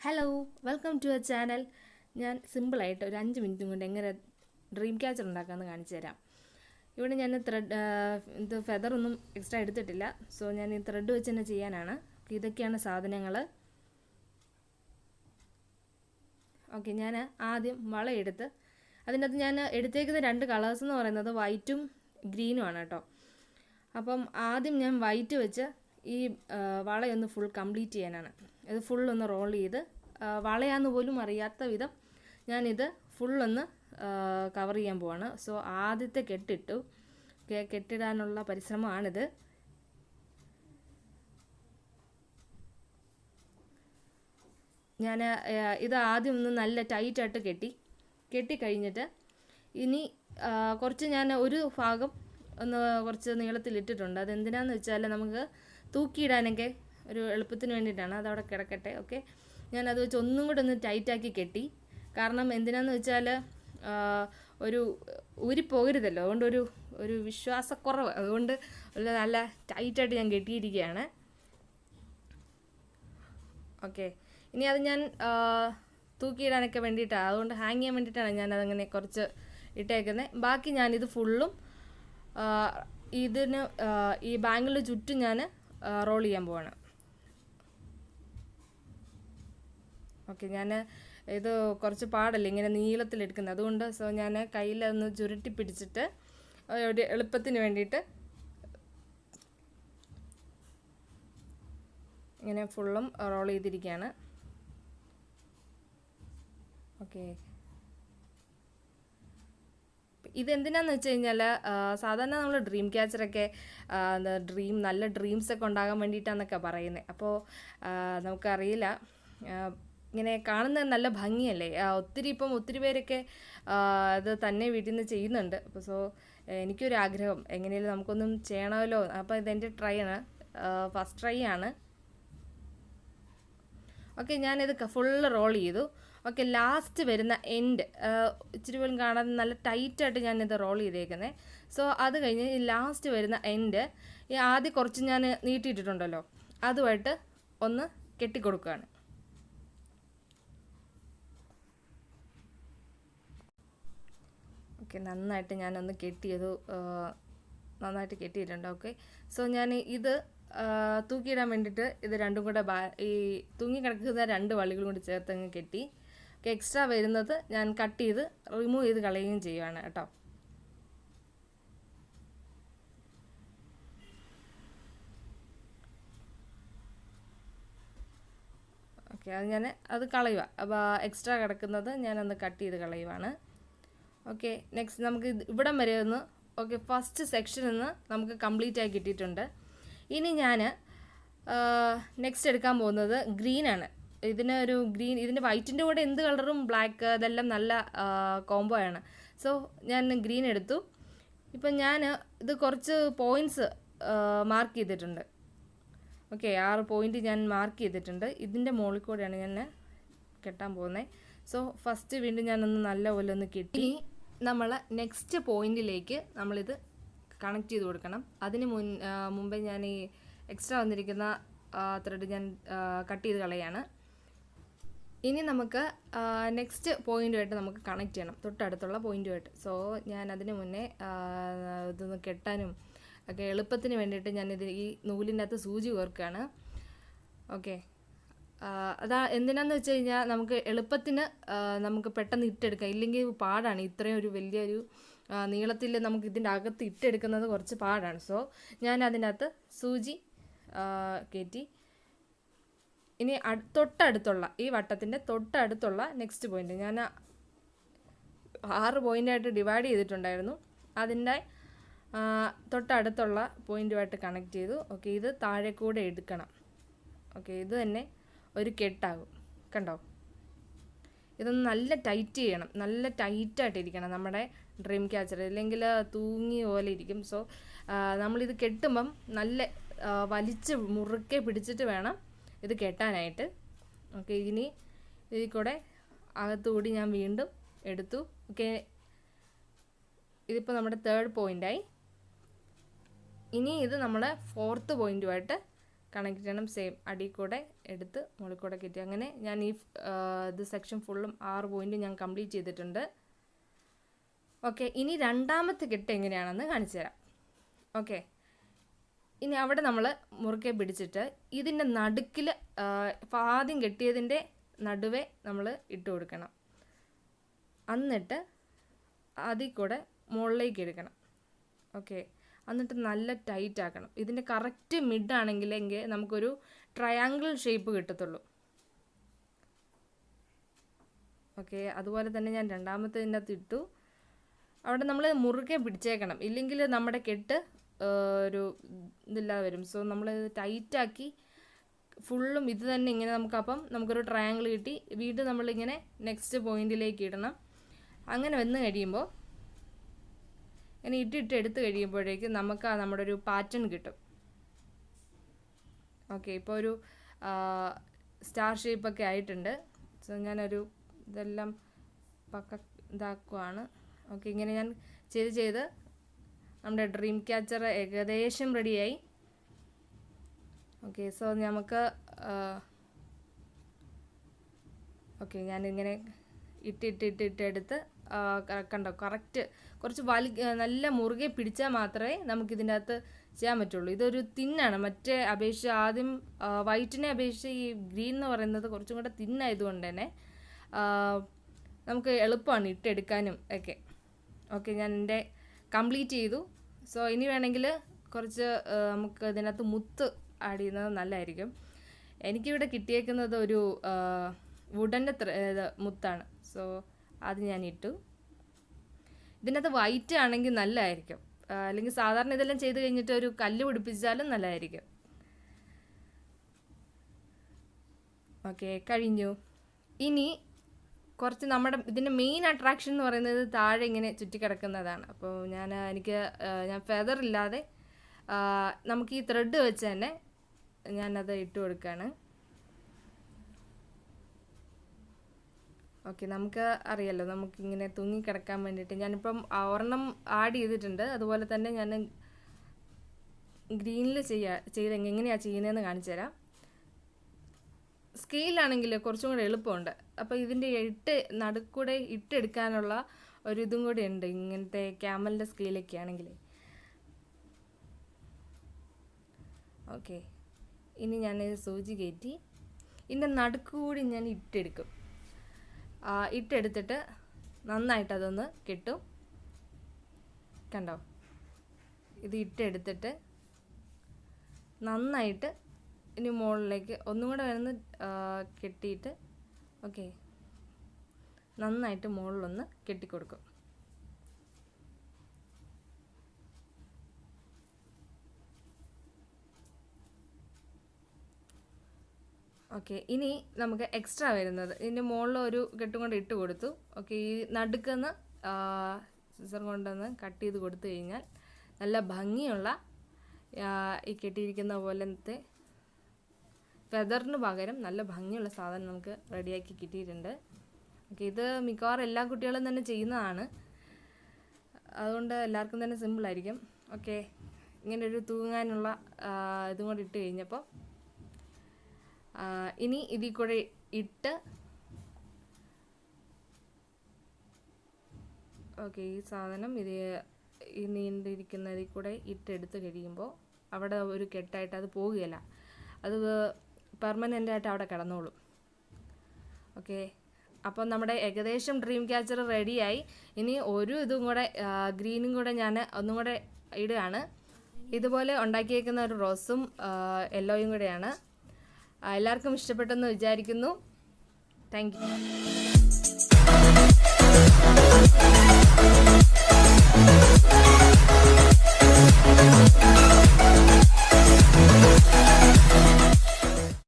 Hello welcome to a channel. ഞാൻ സിമ്പിളായിട്ട് ഒരു 5 മിനിറ്റും കൊണ്ട് എങ്ങനെ ഡ്രീം ക്യാച്ചർ ഉണ്ടാക്കാമെന്ന് കാണിച്ചു തരാം. ഇവിടെ ഞാൻ ഫെദറൊന്നും എക്സ്ട്രാ എടുത്തിട്ടില്ല. സോ ഞാൻ ഈ ത്രെഡ് വെച്ച് തന്നെ ചെയ്യാനാണ്. ഇതൊക്കെയാണ് സാധനങ്ങൾ. ഓക്കെ, ഞാൻ ആദ്യം വളയെടുത്ത് അതിനകത്ത് ഞാൻ എടുത്തേക്കുന്ന 2 കളേഴ്സ് എന്ന് പറയുന്നത് വൈറ്റും ഗ്രീനും ആണ് കേട്ടോ. അപ്പം ആദ്യം ഞാൻ വൈറ്റ് വെച്ച് ഈ വളയൊന്ന് ഫുൾ കംപ്ലീറ്റ് ചെയ്യാനാണ്. ഇത് ഫുള്ളൊന്ന് റോൾ ചെയ്ത് വളയാന്ന് പോലും അറിയാത്ത വിധം ഞാനിത് ഫുള്ളൊന്ന് കവർ ചെയ്യാൻ പോവാണ്. സോ ആദ്യത്തെ കെട്ടിടാനുള്ള പരിശ്രമമാണിത്. ഞാൻ ഇത് ആദ്യം ഒന്ന് നല്ല ടൈറ്റായിട്ട് കെട്ടിക്കഴിഞ്ഞിട്ട് ഇനി കുറച്ച് ഞാൻ ഒരു ഭാഗം ഒന്ന് കുറച്ച് നീളത്തിലിട്ടിട്ടുണ്ട്. അതെന്തിനാന്ന് വെച്ചാൽ നമുക്ക് തൂക്കിയിടാനൊക്കെ ഒരു എളുപ്പത്തിന് വേണ്ടിയിട്ടാണ്. അതവിടെ കിടക്കട്ടെ. ഓക്കെ, ഞാനത് വെച്ച് ഒന്നും കൂടെ ഒന്ന് ടൈറ്റാക്കി കെട്ടി. കാരണം എന്തിനാന്ന് വെച്ചാൽ ഒരു ഊരിപ്പോകരുതല്ലോ, അതുകൊണ്ട് ഒരു വിശ്വാസക്കുറവ്, അതുകൊണ്ട് നല്ല ടൈറ്റായിട്ട് ഞാൻ കെട്ടിയിരിക്കുകയാണ്. ഓക്കെ, ഇനി അത് ഞാൻ തൂക്കിയിടാനൊക്കെ വേണ്ടിയിട്ടാണ്, അതുകൊണ്ട് ഹാങ് ചെയ്യാൻ വേണ്ടിയിട്ടാണ് ഞാനതങ്ങനെ കുറച്ച് ഇട്ടേക്കുന്നത്. ബാക്കി ഞാനിത് ഫുള്ളും ഈ ബാങ്കിളിന് ചുറ്റും ഞാൻ റോൾ ചെയ്യാൻ പോവാണ്. ഓക്കെ, ഞാൻ ഇത് കുറച്ച് പാടല്ലേ ഇങ്ങനെ നീളത്തിലെടുക്കുന്നത്, അതുകൊണ്ട് സോ ഞാൻ കയ്യിലൊന്ന് ചുരുട്ടി പിടിച്ചിട്ട് ഒരു എളുപ്പത്തിന് വേണ്ടിയിട്ട് ഇങ്ങനെ ഫുള്ളും റോൾ ചെയ്തിരിക്കുകയാണ്. ഓക്കെ, ഇതെന്തിനാന്ന് വെച്ച് കഴിഞ്ഞാൽ സാധാരണ നമ്മൾ ഡ്രീം ക്യാച്ചറൊക്കെ നല്ല ഡ്രീംസൊക്കെ ഉണ്ടാകാൻ വേണ്ടിയിട്ടാണെന്നൊക്കെ പറയുന്നത്. അപ്പോൾ നമുക്കറിയില്ല, ഇങ്ങനെ കാണുന്നത് നല്ല ഭംഗിയല്ലേ. ഒത്തിരി പേരൊക്കെ ഇത് തന്നെ വീട്ടിൽ നിന്ന് ചെയ്യുന്നുണ്ട്. അപ്പോൾ സോ എനിക്കൊരു ആഗ്രഹം, എങ്ങനെയാലും നമുക്കൊന്നും ചെയ്യണമല്ലോ. അപ്പോൾ ഇതെൻ്റെ ട്രൈ ആണ്, ഫസ്റ്റ് ട്രൈ ആണ്. ഓക്കെ, ഞാനിത് ഫുള്ള് റോൾ ചെയ്തു. ഓക്കെ, ലാസ്റ്റ് വരുന്ന എൻഡ് ഇച്ചിരി പോലും കാണാതെ നല്ല ടൈറ്റായിട്ട് ഞാനിത് റോൾ ചെയ്തേക്കുന്നത്. സോ അത് കഴിഞ്ഞ് ഈ ലാസ്റ്റ് വരുന്ന എൻഡ് ഈ ആദ്യം കുറച്ച് ഞാൻ നീട്ടിയിട്ടിട്ടുണ്ടല്ലോ, അതുമായിട്ട് ഒന്ന് കെട്ടിക്കൊടുക്കുകയാണ്. ഓക്കെ, നന്നായിട്ട് ഞാനൊന്ന് നന്നായിട്ട് കെട്ടിയിട്ടുണ്ട്. ഓക്കെ, സോ ഞാൻ ഇത് തൂക്കിയിടാൻ വേണ്ടിയിട്ട് ഇത് രണ്ടും കൂടെ ഈ തൂങ്ങി കിടക്കുന്ന 2 വള്ളികളും കൂടി ചേർത്ത് അങ്ങ് കെട്ടി. ഓക്കെ, എക്സ്ട്രാ വരുന്നത് ഞാൻ കട്ട് ചെയ്ത് റിമൂവ് ചെയ്ത് കളയുകയും ചെയ്യുകയാണ് കേട്ടോ. ഓക്കെ, അത് കളയുക. അപ്പോൾ എക്സ്ട്രാ കിടക്കുന്നത് ഞാനൊന്ന് കട്ട് ചെയ്ത് കളയുവാണ്. ഓക്കെ, നെക്സ്റ്റ് നമുക്ക് ഇവിടം വരെ ഒന്ന് ഫസ്റ്റ് സെക്ഷൻ ഒന്ന് നമുക്ക് കംപ്ലീറ്റ് ആയി കിട്ടിയിട്ടുണ്ട്. ഇനി ഞാൻ നെക്സ്റ്റ് എടുക്കാൻ പോകുന്നത് ഗ്രീനാണ്. ഇതിൻ്റെ വൈറ്റിൻ്റെ കൂടെ എന്ത് കളറും ബ്ലാക്ക് അതെല്ലാം നല്ല കോംബോ ആണ്. സോ ഞാൻ ഗ്രീൻ എടുത്തു. ഇപ്പം ഞാൻ ഇത് കുറച്ച് പോയിൻറ്റ്സ് മാർക്ക് ചെയ്തിട്ടുണ്ട്. ഓക്കെ, 6 പോയിൻറ്റ് ഞാൻ മാർക്ക് ചെയ്തിട്ടുണ്ട്. ഇതിൻ്റെ മുകളിൽ കൂടെയാണ് ഞാൻ കെട്ടാൻ പോകുന്നത്. സോ ഫസ്റ്റ് വീണ്ടും ഞാനൊന്ന് നല്ലപോലെ ഒന്ന് കെട്ടി നമ്മൾ നെക്സ്റ്റ് പോയിൻറ്റിലേക്ക് നമ്മളിത് കണക്ട് ചെയ്ത് കൊടുക്കണം. അതിന് മുമ്പേ ഞാൻ ഈ എക്സ്ട്രാ വന്നിരിക്കുന്ന ത്രെഡ് ഞാൻ കട്ട് ചെയ്ത് കളയാണ്. ഇനി നമുക്ക് നെക്സ്റ്റ് പോയിൻറ്റുമായിട്ട് നമുക്ക് കണക്ട് ചെയ്യണം, തൊട്ടടുത്തുള്ള പോയിൻറ്റുമായിട്ട്. സോ ഞാൻ അതിന് മുന്നേ ഇതൊന്ന് കെട്ടാനും ഒക്കെ എളുപ്പത്തിന് വേണ്ടിയിട്ട് ഈ നൂലിൻ്റെ അകത്ത് സൂചി കോർക്കുകയാണ്. ഓക്കെ, എന്തിനാന്ന് വെച്ച് കഴിഞ്ഞാൽ നമുക്ക് എളുപ്പത്തിന് നമുക്ക് പെട്ടെന്ന് ഇട്ടെടുക്കാം, ഇല്ലെങ്കിൽ പാടാണ്. ഇത്രയും ഒരു വലിയൊരു നീളത്തിൽ നമുക്ക് ഇതിൻ്റെ അകത്ത് ഇട്ടെടുക്കുന്നത് കുറച്ച് പാടാണ്. സോ ഞാൻ അതിനകത്ത് സൂചി കയറ്റി ഇനി തൊട്ടടുത്തുള്ള ഈ വട്ടത്തിൻ്റെ തൊട്ടടുത്തുള്ള നെക്സ്റ്റ് പോയിൻ്റ് ഞാൻ 6 പോയിൻ്റായിട്ട് ഡിവൈഡ് ചെയ്തിട്ടുണ്ടായിരുന്നു. അതിൻ്റെ തൊട്ടടുത്തുള്ള പോയിൻറ്റുമായിട്ട് കണക്ട് ചെയ്തു. ഓക്കെ, ഇത് താഴെ കൂടെ എടുക്കണം. ഓക്കെ, ഇത് തന്നെ ഒരു കെട്ടാകും, കണ്ടോ. ഇതൊന്ന് നല്ല ടൈറ്റ് ചെയ്യണം, നല്ല ടൈറ്റായിട്ടിരിക്കണം നമ്മുടെ ഡ്രീം ക്യാച്ചർ, ഇല്ലെങ്കിൽ തൂങ്ങി പോലെ ഇരിക്കും. സോ നമ്മളിത് കെട്ടുമ്പം നല്ല വലിച്ച് മുറുക്കെ പിടിച്ചിട്ട് വേണം ഇത് കെട്ടാനായിട്ട്. ഓക്കെ, ഇനി ഇതിൽ കൂടെ അകത്തുകൂടി ഞാൻ വീണ്ടും എടുത്തു. ഓക്കെ, ഇതിപ്പോൾ നമ്മുടെ 3rd പോയിൻ്റായി. ഇനി ഇത് നമ്മുടെ 4th പോയിൻറ്റുമായിട്ട് കണക്ട് ചെയ്യണം. സെയിം അടിയിൽ കൂടെ എടുത്ത് മുകളിൽ കൂടെ കയറ്റി. അങ്ങനെ ഞാൻ ഇത് സെക്ഷൻ ഫുള്ളും 6 പോയിന്റ് ഞാൻ കംപ്ലീറ്റ് ചെയ്തിട്ടുണ്ട്. ഓക്കെ, ഇനി രണ്ടാമത്തെ കെട്ട് എങ്ങനെയാണെന്ന് കാണിച്ചു തരാം. ഓക്കെ, ഇനി അവിടെ നമ്മൾ മുറുക്കെ പിടിച്ചിട്ട് ഇതിൻ്റെ നടുക്കിൽ ആദ്യം കെട്ടിയതിൻ്റെ നടുവേ നമ്മൾ ഇട്ട് കൊടുക്കണം. എന്നിട്ട് അതിൽ കൂടെ മുകളിലേക്ക് എടുക്കണം. ഓക്കെ, എന്നിട്ട് നല്ല ടൈറ്റ് ആക്കണം. ഇതിൻ്റെ കറക്റ്റ് മിഡ് ആണെങ്കിലെങ്കിൽ നമുക്കൊരു ട്രയാങ്കിൾ ഷേപ്പ് കിട്ടത്തുള്ളൂ. ഓക്കെ, അതുപോലെ തന്നെ ഞാൻ രണ്ടാമത്തതിൻ്റെ അകത്ത് ഇട്ടു. അവിടെ നമ്മൾ മുറുകെ പിടിച്ചേക്കണം, ഇല്ലെങ്കിൽ നമ്മുടെ കെട്ട് ഒരു ഇതില്ലാതെ വരും. സോ നമ്മൾ ടൈറ്റാക്കി ഫുള്ളും ഇത് തന്നെ ഇങ്ങനെ നമുക്കൊരു ട്രയാങ്കിൾ കിട്ടി. വീണ്ടും നമ്മളിങ്ങനെ നെക്സ്റ്റ് പോയിന്റിലേക്ക് ഇടണം. അങ്ങനെ വന്ന് കഴിയുമ്പോൾ ഇങ്ങനെ എടുത്ത് കഴിയുമ്പോഴേക്കും നമുക്ക് നമ്മുടെ ഒരു പാറ്റേൺ കിട്ടും. ഓക്കെ, ഇപ്പോൾ ഒരു സ്റ്റാർ ഷേപ്പൊക്കെ ആയിട്ടുണ്ട്. സോ ഞാനൊരു ഇതെല്ലാം ഇതാക്കുവാണ്. ഓക്കെ, ഇങ്ങനെ ഞാൻ ചെയ്ത് നമ്മുടെ ഡ്രീം ക്യാച്ചർ ഏകദേശം റെഡിയായി. ഓക്കെ, സോ നമുക്ക് ഓക്കെ ഞാനിങ്ങനെ ഇട്ടെടുത്ത് കണ്ടോ കറക്റ്റ് കുറച്ച് നല്ല മുറുകെ പിടിച്ചാൽ മാത്രമേ നമുക്കിതിൻ്റെ അകത്ത് ചെയ്യാൻ പറ്റുള്ളൂ. ഇതൊരു തിന്നാണ്, മറ്റേ അപേക്ഷിച്ച് ആദ്യം വൈറ്റിനെ അപേക്ഷിച്ച് ഈ ഗ്രീൻ എന്ന് പറയുന്നത് കുറച്ചും കൂടെ തിന്നായതുകൊണ്ട് തന്നെ നമുക്ക് എളുപ്പമാണ് ഇട്ടെടുക്കാനും ഒക്കെ. ഓക്കെ, ഞാൻ എൻ്റെ കംപ്ലീറ്റ് ചെയ്തു. സോ ഇനി വേണമെങ്കിൽ കുറച്ച് നമുക്ക് ഇതിനകത്ത് മുത്ത് ആഡ് ചെയ്യുന്നത് നല്ലതായിരിക്കും. എനിക്കിവിടെ കിട്ടിയേക്കുന്നത് ഒരു വുഡൻ്റെ മുത്താണ്. സോ അത് ഞാൻ ഇട്ടു. ഇതിനകത്ത് വൈറ്റ് ആണെങ്കിൽ നല്ലതായിരിക്കും, അല്ലെങ്കിൽ സാധാരണ ഇതെല്ലാം ചെയ്ത് കഴിഞ്ഞിട്ട് ഒരു കല്ല് പിടിപ്പിച്ചാലും നല്ലതായിരിക്കും. ഓക്കെ, കഴിഞ്ഞു. ഇനി കുറച്ച് നമ്മുടെ ഇതിൻ്റെ മെയിൻ അട്രാക്ഷൻ എന്ന് പറയുന്നത് താഴെ ഇങ്ങനെ ചുറ്റിക്കിടക്കുന്നതാണ്. അപ്പോൾ ഞാൻ ഫെദർ ഇല്ലാതെ നമുക്ക് ഈ ത്രെഡ് വെച്ച് തന്നെ ഞാനത് ഇട്ട് കൊടുക്കുകയാണ്. ഓക്കെ, നമുക്ക് അറിയാമല്ലോ നമുക്കിങ്ങനെ തൂങ്ങിക്കിടക്കാൻ വേണ്ടിയിട്ട് ഞാനിപ്പം ഒരെണ്ണം ആഡ് ചെയ്തിട്ടുണ്ട്. അതുപോലെ തന്നെ ഞാൻ ഗ്രീനിൽ ചെയ്ത് എങ്ങനെയാണ് ചെയ്യുന്നതെന്ന് കാണിച്ചു തരാം. സ്കെയിലാണെങ്കിൽ കുറച്ചും കൂടെ എളുപ്പമുണ്ട്. അപ്പോൾ ഇതിൻ്റെ നടുക്കൂടെ ഇട്ടെടുക്കാനുള്ള ഒരു ഇതും കൂടെ ഉണ്ട് ഇങ്ങനത്തെ ക്യാമലിൻ്റെ സ്കെയിലൊക്കെ ആണെങ്കിൽ. ഓക്കെ, ഇനി ഞാൻ സൂചി കയറ്റി ഇതിൻ്റെ നടുക്കൂടി ഞാൻ ഇട്ടെടുക്കും. ഇട്ടെടുത്തിട്ട് നന്നായിട്ട് അതൊന്ന് കെട്ടും. കണ്ടോ, ഇത് ഇട്ടെടുത്തിട്ട് നന്നായിട്ട് ഇനി മുകളിലേക്ക് ഒന്നും കൂടെ വരുന്ന കെട്ടിയിട്ട് ഓക്കെ നന്നായിട്ട് മുകളിലൊന്ന് കെട്ടിക്കൊടുക്കും. ഓക്കെ, ഇനി നമുക്ക് എക്സ്ട്രാ വരുന്നത് ഇതിൻ്റെ മുകളിൽ ഒരു കെട്ടും കൊണ്ട് ഇട്ട് കൊടുത്തു. ഓക്കെ, ഈ നടുക്കുന്ന് സിസർ കൊണ്ടൊന്ന് കട്ട് ചെയ്ത് കൊടുത്തു കഴിഞ്ഞാൽ നല്ല ഭംഗിയുള്ള ഈ കെട്ടിയിരിക്കുന്ന പോലത്തെ ഫെദറിന് പകരം നല്ല ഭംഗിയുള്ള സാധനം നമുക്ക് റെഡിയാക്കി കിട്ടിയിട്ടുണ്ട്. ഓക്കെ, ഇത് മിക്കവാറും എല്ലാ കുട്ടികളും തന്നെ ചെയ്യുന്നതാണ്, അതുകൊണ്ട് എല്ലാവർക്കും തന്നെ സിമ്പിളായിരിക്കും. ഓക്കെ, ഇങ്ങനെ ഒരു തൂങ്ങാനുള്ള ഇതും കൂടെ ഇട്ട് കഴിഞ്ഞപ്പോൾ ഇനി ഇതിൽ കൂടെ ഇട്ട് ഓക്കെ ഈ സാധനം ഈ നീണ്ടിരിക്കുന്നതിൽ കൂടെ ഇട്ടെടുത്ത് കഴിയുമ്പോൾ അവിടെ ഒരു കെട്ടായിട്ട് അത് പോകുകയില്ല, അത് പെർമനൻ്റ് ആയിട്ട് അവിടെ കിടന്നോളും. ഓക്കെ, അപ്പം നമ്മുടെ ഏകദേശം ഡ്രീം ക്യാച്ചർ റെഡിയായി. ഇനി ഒരു ഇതും കൂടെ ഗ്രീനും കൂടെ ഞാൻ ഒന്നും കൂടെ ഇടുകയാണ്. ഇതുപോലെ ഉണ്ടാക്കിയേക്കുന്ന ഒരു റോസും യെല്ലോയും കൂടെയാണ്. എല്ലാവർക്കും ഇഷ്ടപ്പെട്ടെന്ന് വിചാരിക്കുന്നു. Thank you.